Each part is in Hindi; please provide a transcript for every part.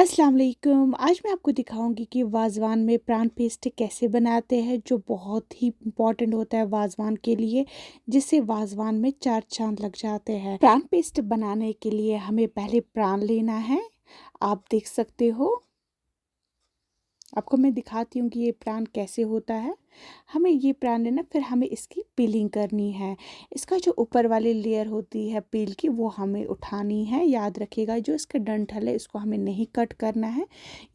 अस्सलाम वालेकुम। आज मैं आपको दिखाऊंगी कि वाज़वान में प्राण पेस्ट कैसे बनाते हैं, जो बहुत ही इम्पॉर्टेंट होता है वाज़वान के लिए, जिससे वाज़वान में चार चांद लग जाते हैं। प्राण पेस्ट बनाने के लिए हमें पहले प्राण लेना है। आप देख सकते हो, आपको मैं दिखाती हूँ कि ये प्राण कैसे होता है। हमें ये प्राण लेना, फिर हमें इसकी पीलिंग करनी है। इसका जो ऊपर वाली लेयर होती है पील की, वो हमें उठानी है। याद रखिएगा, जो इसका डंठल है इसको हमें नहीं कट करना है।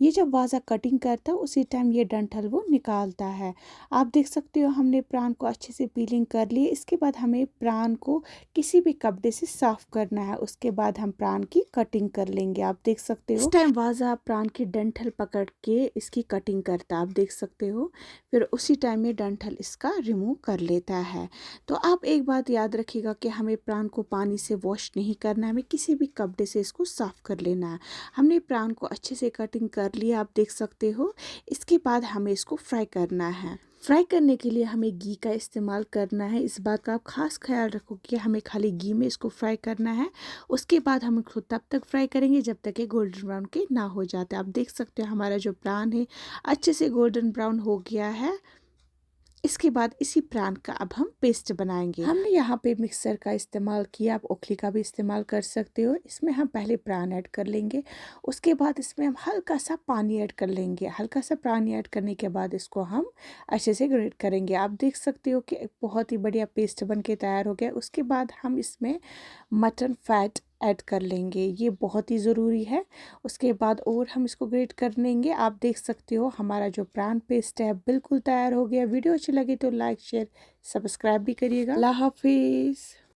ये जब वाजा कटिंग करता है उसी टाइम ये डंठल वो निकालता है। आप देख सकते हो, हमने प्राण को अच्छे से पीलिंग कर ली। इसके बाद हमें प्राण को किसी भी कपड़े से साफ करना है। उसके बाद हम प्राण की कटिंग कर लेंगे। आप देख सकते हो, इस टाइम वाजा प्राण की डंठल पकड़ के इसकी कटिंग करता है। आप देख सकते हो, फिर उसी टाइम में डंठल इसका रिमूव कर लेता है। तो आप एक बात याद रखिएगा कि हमें प्राण को पानी से वॉश नहीं करना है, हमें किसी भी कपड़े से इसको साफ कर लेना है। हमने प्राण को अच्छे से कटिंग कर लिया, आप देख सकते हो। इसके बाद हमें इसको फ्राई करना है। फ्राई करने के लिए हमें घी का इस्तेमाल करना है। इस बात का आप खास ख्याल रखो कि हमें खाली घी में इसको फ्राई करना है। उसके बाद हम इसको तब तक फ्राई करेंगे जब तक ये गोल्डन ब्राउन के ना हो जाते। आप देख सकते हो, हमारा जो प्राण है अच्छे से गोल्डन ब्राउन हो गया है। इसके बाद इसी प्राण का अब हम पेस्ट बनाएंगे। हमने यहाँ पे मिक्सर का इस्तेमाल किया, आप ओखली का भी इस्तेमाल कर सकते हो। इसमें हम पहले प्राण ऐड कर लेंगे, उसके बाद इसमें हम हल्का सा पानी ऐड कर लेंगे। हल्का सा पानी ऐड करने के बाद इसको हम अच्छे से ग्रेट करेंगे। आप देख सकते हो कि एक बहुत ही बढ़िया पेस्ट बन के तैयार हो गया। उसके बाद हम इसमें मटन फैट ऐड कर लेंगे, ये बहुत ही ज़रूरी है। उसके बाद और हम इसको ग्रेट कर लेंगे। आप देख सकते हो, हमारा जो प्राण पेस्ट है बिल्कुल तैयार हो गया। वीडियो अच्छी लगी तो लाइक शेयर सब्सक्राइब भी करिएगा। अल्लाह हाफिज़।